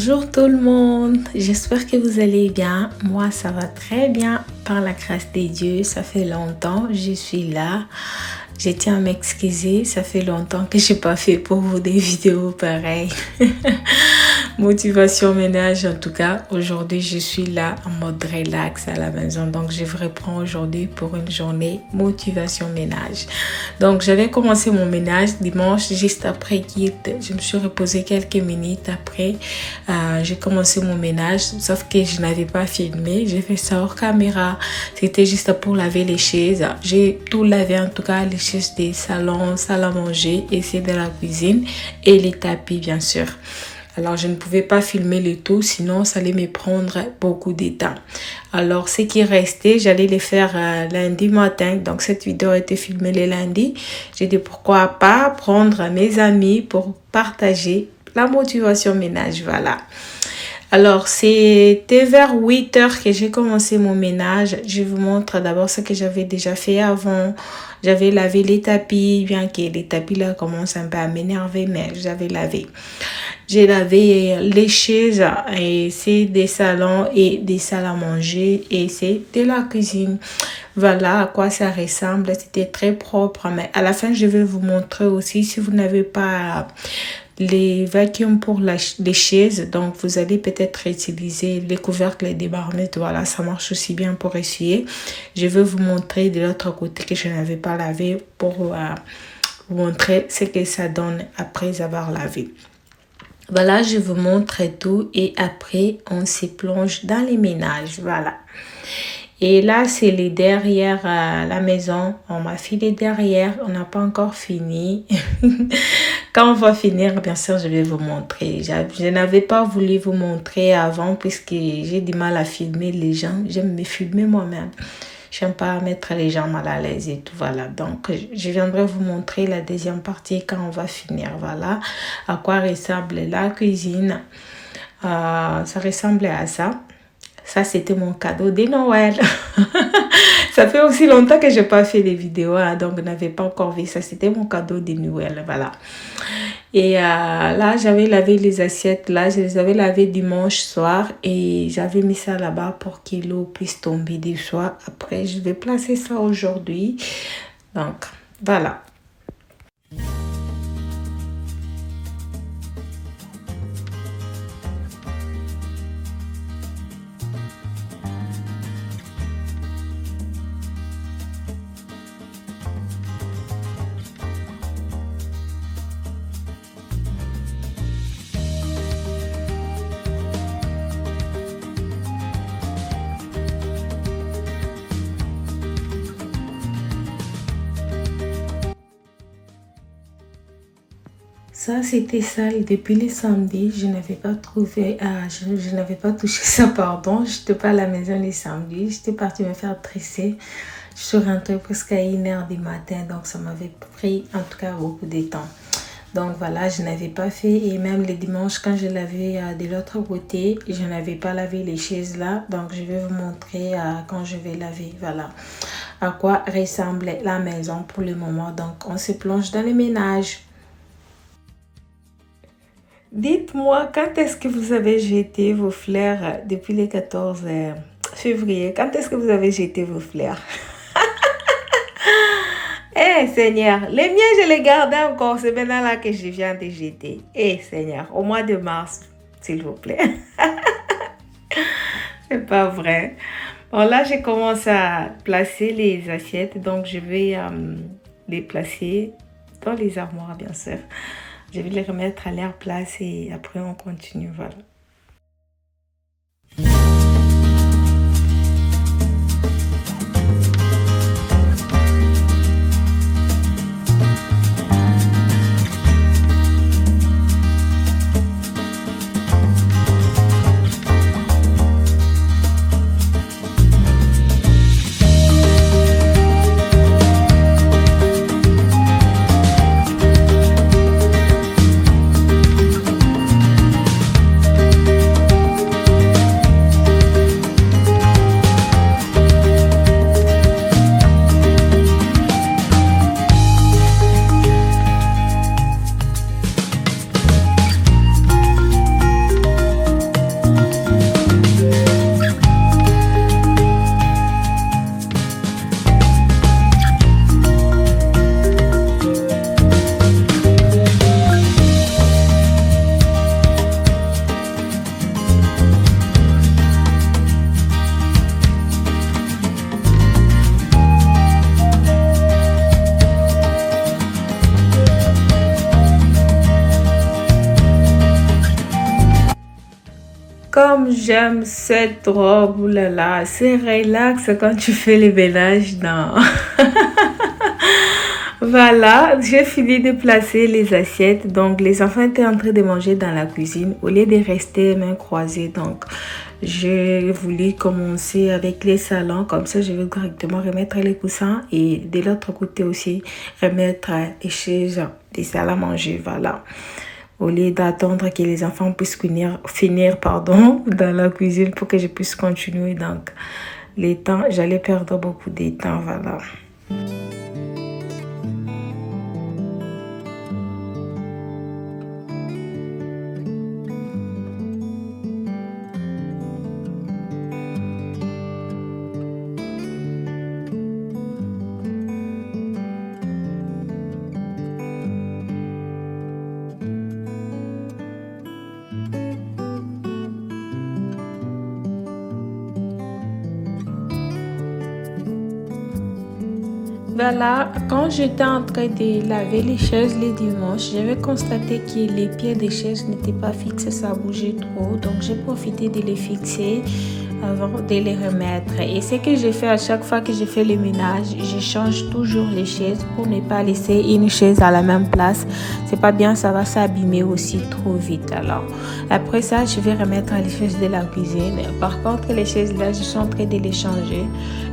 Bonjour tout le monde, j'espère que vous allez bien. Moi ça va très bien par la grâce de Dieu. Ça fait longtemps je suis là. Je tiens à m'excuser, ça fait longtemps que je n'ai pas fait pour vous des vidéos pareilles. Motivation ménage en tout cas. Aujourd'hui je suis là en mode relax à la maison. Donc je vous reprends aujourd'hui pour une journée motivation ménage. Donc j'avais commencé mon ménage dimanche juste après Guide. Je me suis reposée quelques minutes après. J'ai commencé mon ménage sauf que je n'avais pas filmé. J'ai fait ça hors caméra. C'était juste pour laver les chaises. J'ai tout lavé en tout cas, les chaises des salons, salle à manger et c'est de la cuisine et les tapis bien sûr. Alors, je ne pouvais pas filmer le tout, sinon ça allait me prendre beaucoup de temps. Alors, ce qui restait, j'allais les faire lundi matin. Donc, cette vidéo a été filmée le lundi. J'ai dit pourquoi pas prendre mes amis pour partager la motivation ménage. Voilà. Alors, c'était vers 8 heures que j'ai commencé mon ménage. Je vous montre d'abord ce que j'avais déjà fait avant. J'avais lavé les tapis, bien que les tapis là commencent un peu à m'énerver, mais j'avais lavé. J'ai lavé les chaises et c'est des salons et des salles à manger et c'est de la cuisine. Voilà à quoi ça ressemble. C'était très propre, mais à la fin, je vais vous montrer aussi si vous n'avez pas les vacuums pour les chaises, donc vous allez peut-être utiliser les couvercles et des marmites. Voilà, ça marche aussi bien pour essuyer. Je vais vous montrer de l'autre côté que je n'avais pas lavé pour vous montrer ce que ça donne après avoir lavé. Voilà, je vous montre tout et après on se plonge dans les ménages. Voilà. Et là, c'est les derrière la maison. On m'a filé derrière. On n'a pas encore fini. Quand on va finir, bien sûr, je vais vous montrer. Je n'avais pas voulu vous montrer avant puisque j'ai du mal à filmer les gens. J'aime me filmer moi-même. J'aime pas mettre les gens mal à l'aise et tout. Voilà. Donc, je viendrai vous montrer la deuxième partie quand on va finir. Voilà. À quoi ressemble la cuisine. Ça ressemble à ça. Ça, c'était mon cadeau de Noël. Ça fait aussi longtemps que je n'ai pas fait des vidéos, hein, donc je n'avais pas encore vu ça. C'était mon cadeau de Noël, voilà. Et là, j'avais lavé les assiettes. Là, je les avais lavées dimanche soir et j'avais mis ça là-bas pour que l'eau puisse tomber du soir. Après, je vais placer ça aujourd'hui. Donc, voilà. Ça, c'était sale depuis le samedi. Je n'avais pas trouvé, je n'avais pas touché ça, pardon. Je n'étais pas à la maison le samedi. J'étais partie me faire tresser. Je suis rentrée presque à 1h du matin. Donc, ça m'avait pris en tout cas beaucoup de temps. Donc, voilà, je n'avais pas fait. Et même le dimanche, quand je lavais de l'autre côté, je n'avais pas lavé les chaises là. Donc, je vais vous montrer quand je vais laver. Voilà à quoi ressemble la maison pour le moment. Donc, on se plonge dans le ménage. Dites-moi, quand est-ce que vous avez jeté vos fleurs depuis le 14 février? Quand est-ce que vous avez jeté vos fleurs? Eh Seigneur, les miens, je les gardais encore. C'est maintenant là que je viens de jeter. Eh Seigneur, au mois de mars, s'il vous plaît. C'est pas vrai. Bon, là, je commence à placer les assiettes. Donc, je vais les placer dans les armoires, bien sûr. Je vais les remettre à leur place et après on continue, voilà. comme j'aime cette robe, oulala, c'est relax quand tu fais les ménages dans... Voilà, j'ai fini de placer les assiettes. Donc, les enfants étaient en train de manger dans la cuisine au lieu de rester mains croisées. Donc, j'ai voulu commencer avec les salons. Comme ça, je vais directement remettre les coussins et de l'autre côté aussi, remettre les chaises des salles à manger. Voilà. Au lieu d'attendre que les enfants puissent finir dans la cuisine pour que je puisse continuer. Donc, les temps, j'allais perdre beaucoup de temps. Voilà. Voilà, quand j'étais en train de laver les chaises les dimanches, j'avais constaté que les pieds des chaises n'étaient pas fixés, ça bougeait trop. Donc j'ai profité de les fixer avant de les remettre. Et ce que je fais à chaque fois que je fais le ménage, je change toujours les chaises pour ne pas laisser une chaise à la même place. C'est pas bien, ça va s'abîmer aussi trop vite. Alors après ça, je vais remettre les chaises de la cuisine. Par contre, les chaises là, je suis en train de les changer.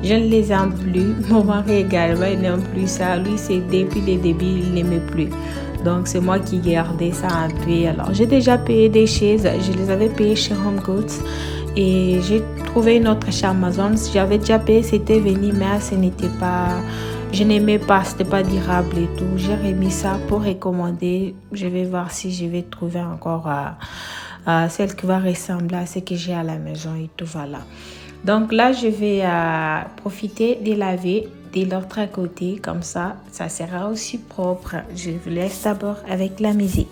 Je ne les aime plus. Mon mari également, il n'aime plus ça. Lui, c'est depuis le début, il n'aimait plus. Donc, c'est moi qui gardais ça un peu. Alors, j'ai déjà payé des chaises. Je les avais payées chez Home Goods. Et j'ai trouvé une autre chez Amazon. J'avais déjà payé, c'était venu, mais ce n'était pas... Je n'aimais pas, c'était pas durable et tout. J'ai remis ça pour recommander. Je vais voir si je vais trouver encore celle qui va ressembler à ce que j'ai à la maison et tout, voilà. Donc là, je vais profiter de laver de l'autre côté, comme ça sera aussi propre. Je vous laisse d'abord avec la musique.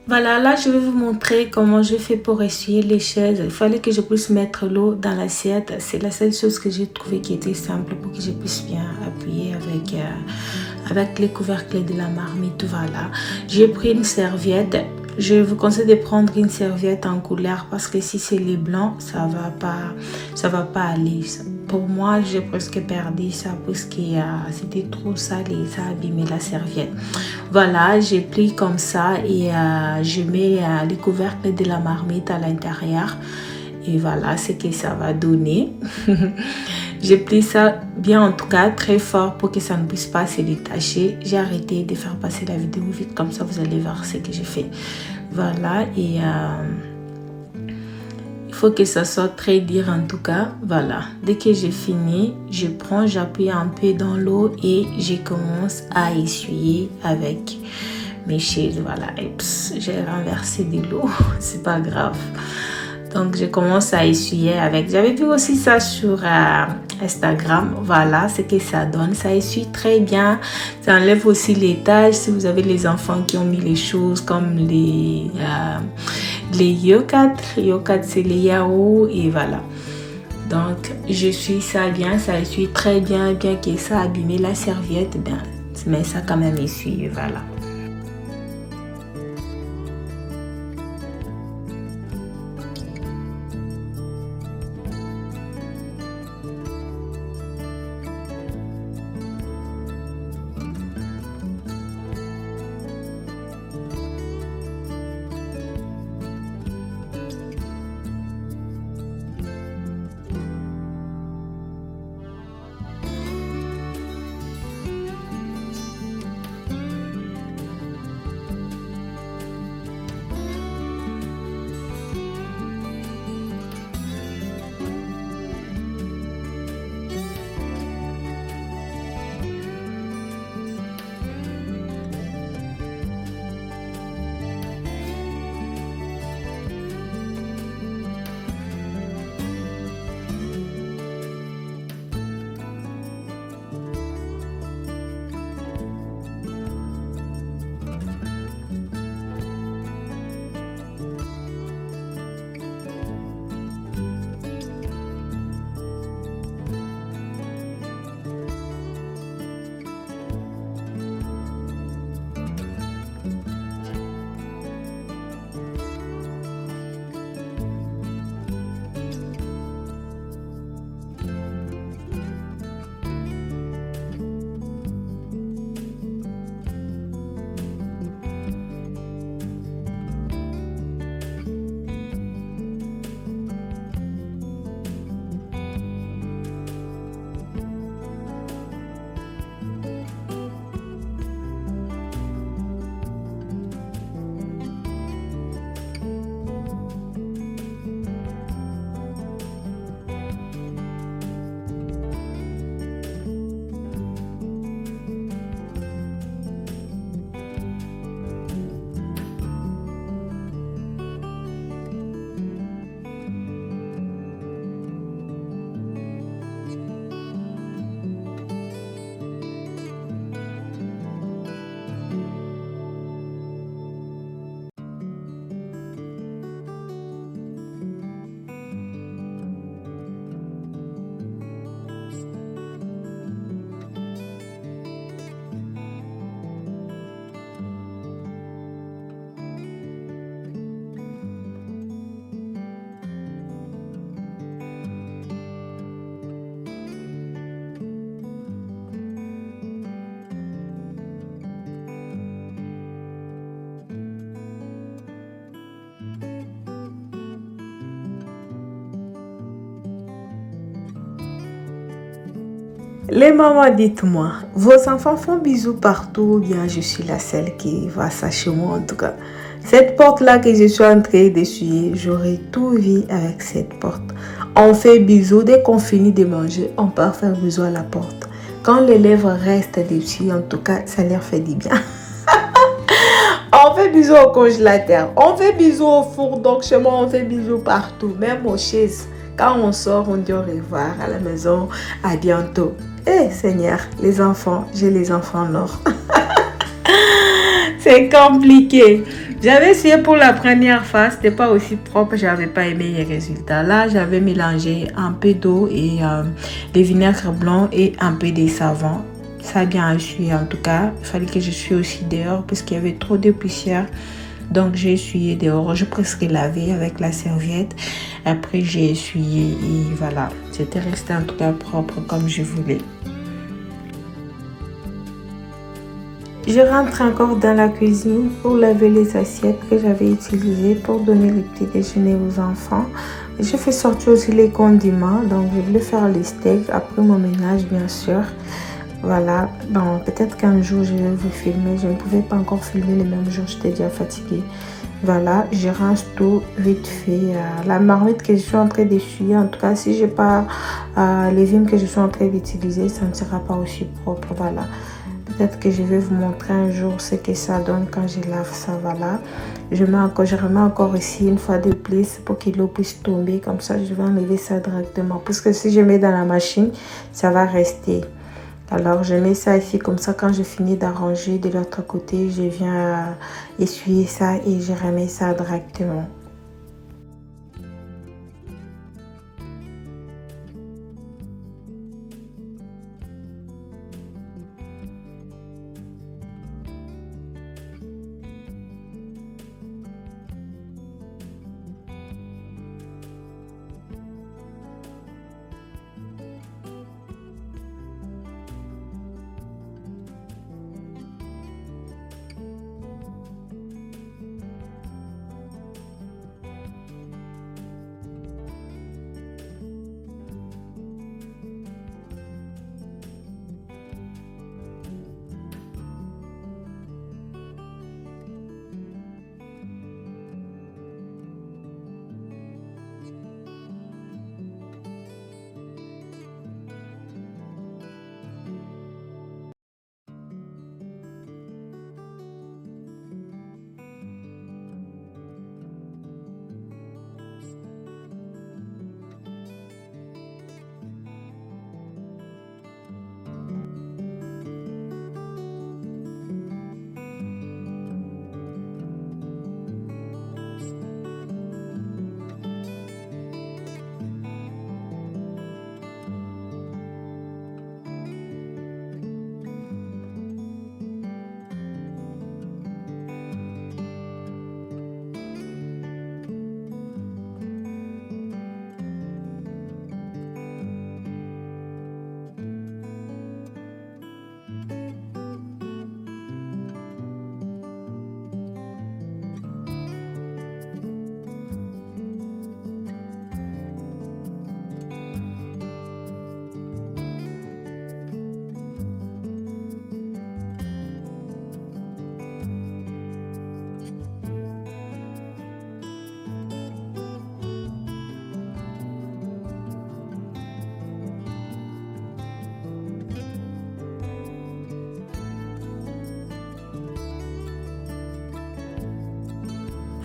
Voilà, là, je vais vous montrer comment je fais pour essuyer les chaises. Il fallait que je puisse mettre l'eau dans l'assiette. C'est la seule chose que j'ai trouvé qui était simple pour que je puisse bien appuyer avec les couvercles de la marmite. Voilà, j'ai pris une serviette. Je vous conseille de prendre une serviette en couleur parce que si c'est les blancs, ça va pas aller. Pour moi, j'ai presque perdu ça parce que c'était trop sale et ça a abîmé la serviette. Voilà, j'ai pris comme ça et je mets les couvercles de la marmite à l'intérieur. Et voilà ce que ça va donner. J'ai pris ça bien, en tout cas très fort pour que ça ne puisse pas se détacher. J'ai arrêté de faire passer la vidéo vite, comme ça vous allez voir ce que j'ai fait. Voilà, et il faut que ça soit très dur en tout cas. Voilà, dès que j'ai fini, j'appuie un peu dans l'eau et je commence à essuyer avec mes chaises. Voilà, et j'ai renversé de l'eau, c'est pas grave. Donc, je commence à essuyer avec. J'avais vu aussi ça sur Instagram. Voilà ce que ça donne. Ça essuie très bien. Ça enlève aussi les taches. Si vous avez les enfants qui ont mis les choses comme les yokat. Yokat, c'est les yaourts. Et voilà. Donc, j'essuie ça bien, ça essuie très bien, bien que ça a abîmé la serviette, ben, mais ça quand même essuie, voilà. Les mamans, dites-moi, vos enfants font bisous partout ou bien je suis la seule qui voit ça chez moi en tout cas. Cette porte-là que je suis en train d'essuyer, j'aurais tout vu avec cette porte. On fait bisous, dès qu'on finit de manger, on part faire bisous à la porte. Quand les lèvres restent dessus, en tout cas, ça leur fait du bien. On fait bisous au congélateur, on fait bisous au four, donc chez moi on fait bisous partout, même aux chaises. Quand on sort, on dit au revoir à la maison, à bientôt. Eh Seigneur, les enfants, j'ai les enfants nord. C'est compliqué. J'avais essayé pour la première fois, c'était pas aussi propre, j'avais pas aimé les résultats. Là, j'avais mélangé un peu d'eau et des vinaigres blancs et un peu de savon. Ça a bien essuyé en tout cas. Il fallait que je essuie aussi dehors parce qu'il y avait trop de poussière. Donc j'ai essuyé dehors, je presque lavé avec la serviette. Après j'ai essuyé et voilà. C'était resté en tout cas propre comme je voulais. Je rentre encore dans la cuisine pour laver les assiettes que j'avais utilisées pour donner le petit déjeuner aux enfants. Je fais sortir aussi les condiments. Donc je voulais faire les steaks après mon ménage bien sûr. Voilà, bon, peut-être qu'un jour je vais vous filmer. Je ne pouvais pas encore filmer le même jour, j'étais déjà fatiguée. Voilà, je range tout vite fait. La marmite que je suis en train d'essuyer, en tout cas, si je n'ai pas les vimes que je suis en train d'utiliser, ça ne sera pas aussi propre. Voilà, peut-être que je vais vous montrer un jour ce que ça donne quand je lave ça. Voilà, je remets encore ici une fois de plus pour que l'eau puisse tomber. Comme ça, je vais enlever ça directement. Parce que si je mets dans la machine, ça va rester. Alors, je mets ça ici, comme ça, quand je finis d'arranger de l'autre côté, je viens essuyer ça et je remets ça directement.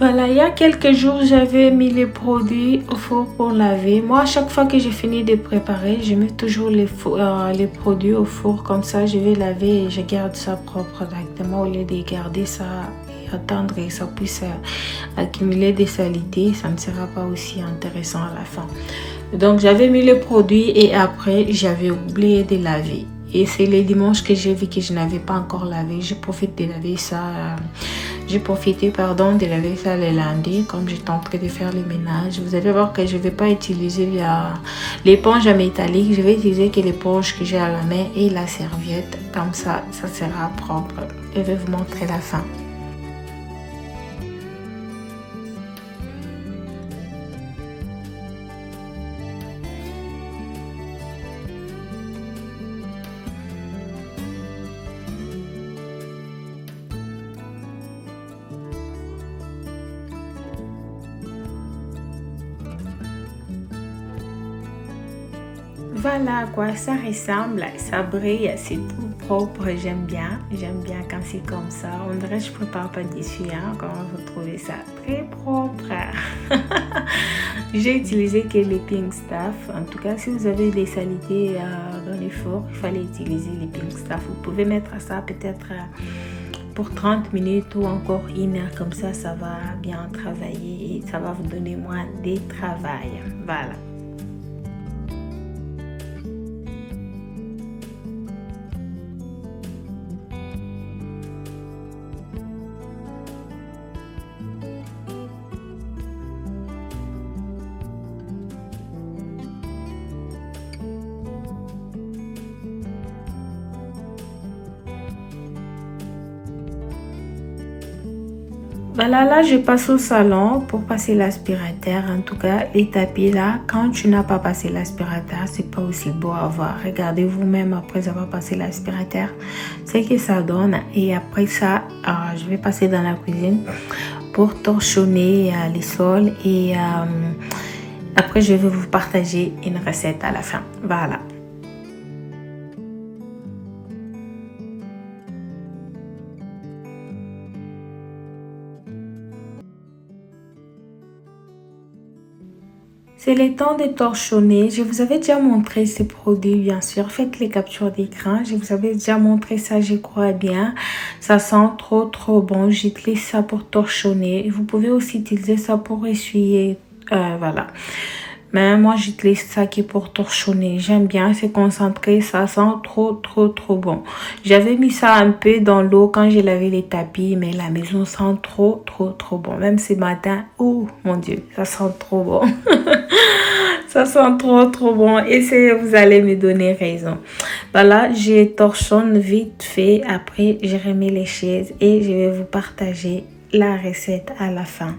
Voilà, il y a quelques jours, j'avais mis les produits au four pour laver. Moi, à chaque fois que j'ai fini de préparer, je mets toujours les produits au four. Comme ça, je vais laver et je garde ça propre directement au lieu de garder ça et attendre que ça puisse accumuler des saletés. Ça ne sera pas aussi intéressant à la fin. Donc, j'avais mis les produits et après, j'avais oublié de laver. Et c'est les dimanches que j'ai vu que je n'avais pas encore lavé. Je profite de laver ça. J'ai profité, pardon, de laver ça le lundi, comme j'étais en train de faire le ménage. Vous allez voir que je ne vais pas utiliser l'éponge à métallique. Je vais utiliser que l'éponge que j'ai à la main et la serviette. Comme ça, ça sera propre. Je vais vous montrer la fin. Voilà à quoi ça ressemble, ça brille, c'est tout propre, j'aime bien quand c'est comme ça. On dirait que je prépare pas dessus, hein, comment vous trouvez ça? Très propre. J'ai utilisé que les Pink Stuff, en tout cas si vous avez des saletés dans les fours, il fallait utiliser les Pink Stuff. Vous pouvez mettre ça peut-être pour 30 minutes ou encore 1 heure, comme ça va bien travailler et ça va vous donner moins de travail. Voilà. Voilà, là, je passe au salon pour passer l'aspirateur. En tout cas, les tapis là, quand tu n'as pas passé l'aspirateur, c'est pas aussi beau à voir. Regardez vous-même après avoir passé l'aspirateur, ce que ça donne. Et après ça, je vais passer dans la cuisine pour torchonner les sols. Et après, je vais vous partager une recette à la fin. Voilà. C'est le temps de torchonner. Je vous avais déjà montré ces produits, bien sûr. Faites les captures d'écran. Je vous avais déjà montré ça, je crois bien. Ça sent trop bon. J'utilise ça pour torchonner. Vous pouvez aussi utiliser ça pour essuyer. Voilà. Mais moi, j'utilise ça qui est pour torchonner. J'aime bien, c'est concentré. Ça sent trop bon. J'avais mis ça un peu dans l'eau quand j'ai lavé les tapis. Mais la maison sent trop bon. Même ce matin, oh mon Dieu, ça sent trop bon. Ça sent trop bon. Essayez, vous allez me donner raison. Voilà, je torchonne vite fait. Après, je remets les chaises et je vais vous partager la recette à la fin.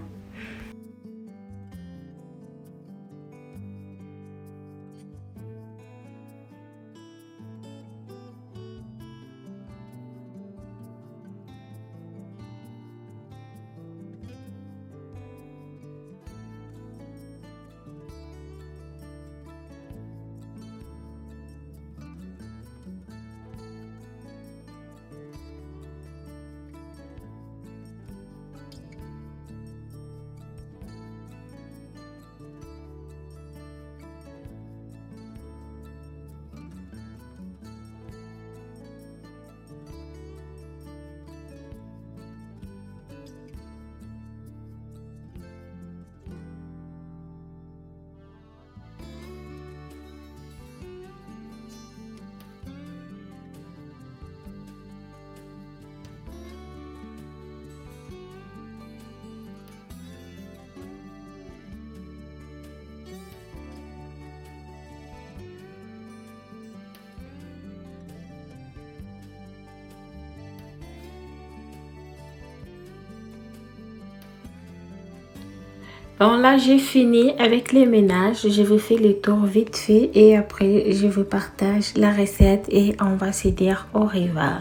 Bon, là, j'ai fini avec les ménages. Je vous fais les tours vite fait et après, je vous partage la recette et on va se dire au revoir.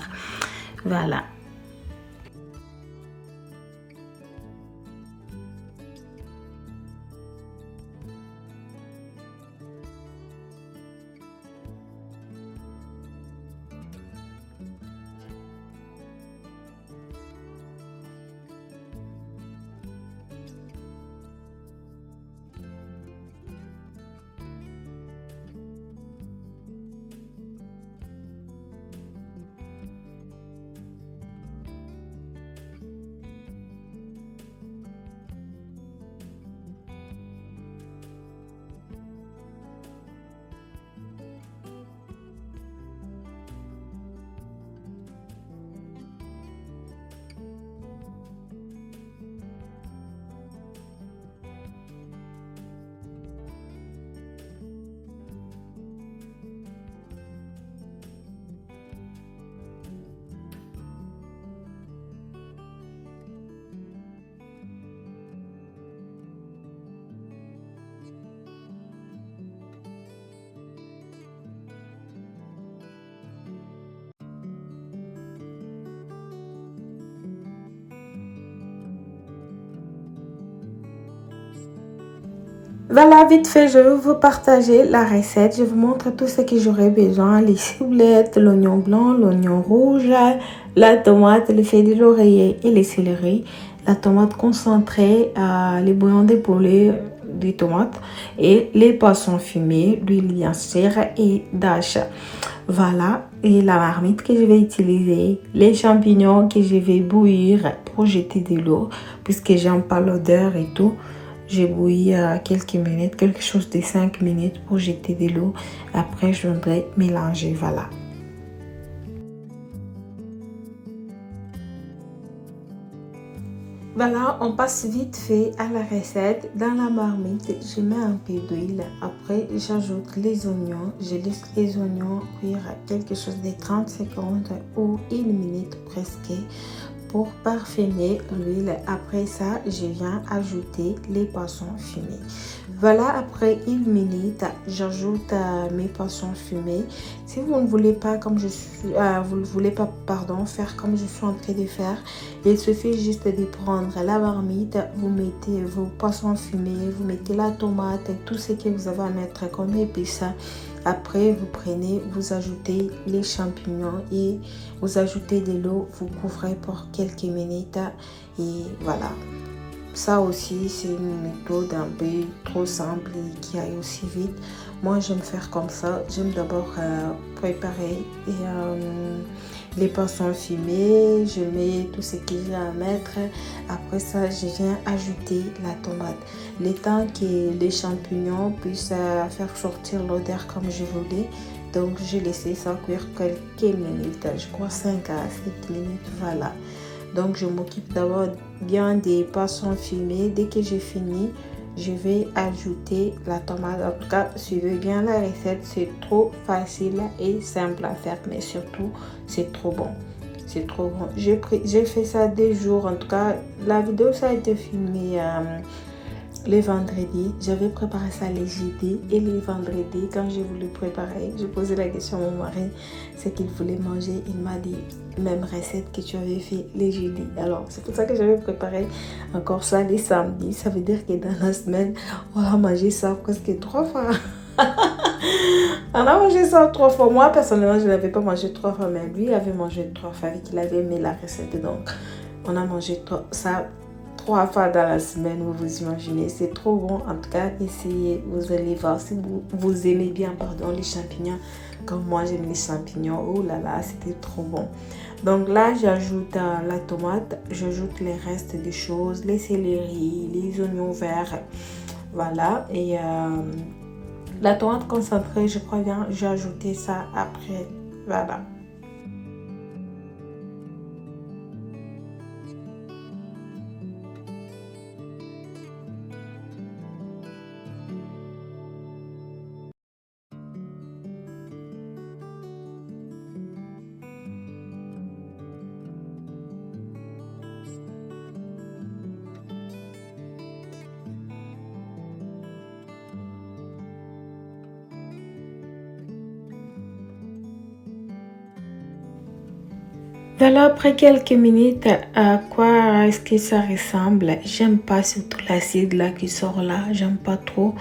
Voilà. Voilà, vite fait, je vais vous partager la recette. Je vous montre tout ce que j'aurai besoin. Les ciboulettes, l'oignon blanc, l'oignon rouge, la tomate, le feuilles de laurier et les céleri. La tomate concentrée, les bouillons de poulet, des tomates et les poissons fumés, l'huile bien sûre et d'ache. Voilà, et la marmite que je vais utiliser, les champignons que je vais bouillir pour jeter de l'eau, puisque j'aime pas l'odeur et tout. J'ai bouilli quelques minutes, quelque chose de 5 minutes pour jeter de l'eau. Après, je viendrai mélanger, voilà. Voilà, on passe vite fait à la recette. Dans la marmite, je mets un peu d'huile. Après, j'ajoute les oignons. Je laisse les oignons cuire quelque chose de 30 secondes ou 1 minute presque pour parfumer l'huile. Après ça, je viens ajouter les poissons fumés. Voilà, après 1 minute, j'ajoute mes poissons fumés. Si vous ne voulez pas, comme je suis, vous ne voulez pas, pardon, faire comme je suis en train de faire, il suffit juste de prendre la marmite, vous mettez vos poissons fumés, vous mettez la tomate, tout ce que vous avez à mettre comme épices. Après, vous prenez, vous ajoutez les champignons et vous ajoutez de l'eau, vous couvrez pour quelques minutes et voilà. Ça aussi, c'est une méthode un peu trop simple et qui aille aussi vite. Moi, j'aime faire comme ça. J'aime d'abord préparer les poissons fumés. Je mets tout ce que j'ai à mettre. Après ça, je viens ajouter la tomate. Le temps que les champignons puissent faire sortir l'odeur comme je voulais. Donc, j'ai laissé ça cuire quelques minutes. Je crois 5 à 7 minutes. Voilà. Donc, je m'occupe d'abord bien des poissons fumés. Dès que j'ai fini, je vais ajouter la tomate. En tout cas, suivez bien la recette. C'est trop facile et simple à faire, mais surtout, c'est trop bon. C'est trop bon. J'ai fait ça 2 jours. En tout cas, la vidéo, ça a été filmée les vendredis. J'avais préparé ça les jeudis et les vendredis. Quand j'ai voulu préparer, j'ai posé la question à mon mari ce qu'il voulait manger. Il m'a dit même recette que tu avais fait les jeudis. Alors c'est pour ça que j'avais préparé encore ça les samedis. Ça veut dire que dans la semaine on a mangé ça presque 3 fois. On a mangé ça 3 fois. Moi personnellement je n'avais pas mangé 3 fois, mais lui avait mangé 3 fois avec il avait aimé la recette. Donc on a mangé ça 3 fois dans la semaine, vous imaginez, c'est trop bon. En tout cas, essayez, vous allez voir si vous aimez bien, pardon, les champignons. Comme moi, j'aime les champignons. Oh là là, c'était trop bon. Donc là, j'ajoute la tomate, j'ajoute les restes des choses, les céleri, les oignons verts. Voilà, et la tomate concentrée, je crois bien, j'ai ajouté ça après. Voilà. Voilà, après quelques minutes, à quoi est-ce que ça ressemble? J'aime pas surtout l'acide là qui sort là, j'aime pas trop.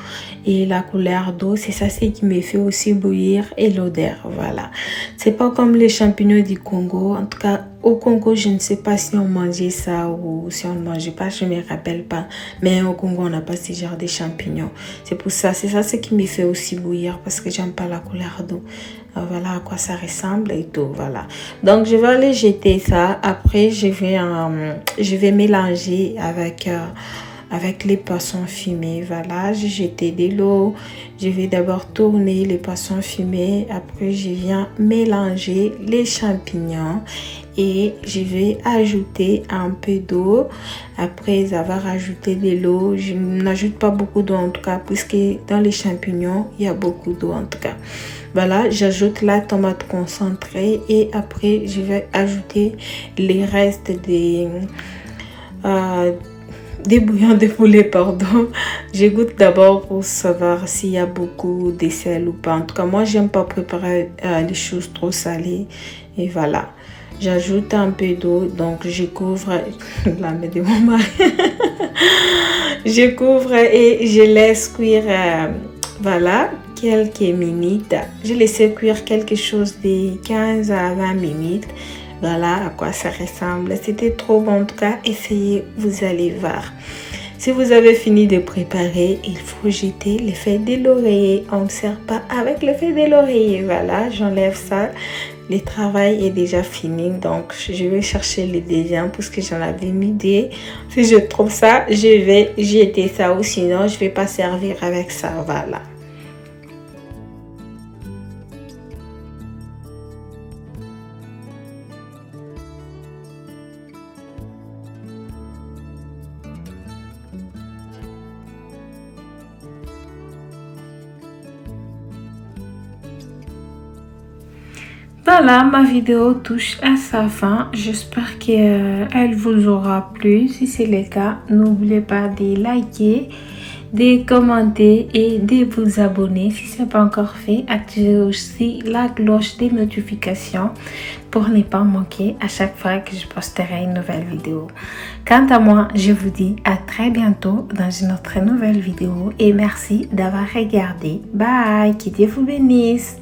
Et la couleur d'eau, c'est ça ce qui me fait aussi bouillir et l'odeur, voilà. C'est pas comme les champignons du Congo. En tout cas, au Congo, je ne sais pas si on mangeait ça ou si on ne mangeait pas, je me rappelle pas. Mais au Congo, on n'a pas ce genre de champignons. C'est pour ça, c'est ça ce qui me fait aussi bouillir parce que j'aime pas la couleur d'eau. Voilà à quoi ça ressemble et tout, voilà. Donc, je vais aller jeter ça. Après, je vais mélanger avec les poissons fumés. Voilà, j'ai jeté de l'eau. Je vais d'abord tourner les poissons fumés. Après, je viens mélanger les champignons et je vais ajouter un peu d'eau. Après avoir ajouté de l'eau, je n'ajoute pas beaucoup d'eau en tout cas, puisque dans les champignons, il y a beaucoup d'eau en tout cas. Voilà, j'ajoute la tomate concentrée et après, je vais ajouter les restes des bouillons de poulet, pardon. Je goûte d'abord pour savoir s'il y a beaucoup de sel ou pas. En tout cas, moi, j'aime pas préparer les choses trop salées. Et voilà. J'ajoute un peu d'eau, donc je couvre la main de mon mari. Je couvre et je laisse cuire, voilà, quelques minutes. Je laisse cuire quelque chose de 15 à 20 minutes. Voilà à quoi ça ressemble. C'était trop bon en tout cas. Essayez, vous allez voir. Si vous avez fini de préparer, il faut jeter les feuilles de l'oreiller. On ne sert pas avec les feuilles de l'oreiller. Voilà, j'enlève ça. Le travail est déjà fini. Donc, je vais chercher le deuxième parce que j'en avais mis deux. Si je trouve ça, je vais jeter ça ou sinon, je ne vais pas servir avec ça. Voilà. Voilà, ma vidéo touche à sa fin. J'espère qu'elle vous aura plu. Si c'est le cas, n'oubliez pas de liker, de commenter et de vous abonner. Si ce n'est pas encore fait, activez aussi la cloche des notifications pour ne pas manquer à chaque fois que je posterai une nouvelle vidéo. Quant à moi, je vous dis à très bientôt dans une autre nouvelle vidéo et merci d'avoir regardé. Bye, que Dieu vous bénisse.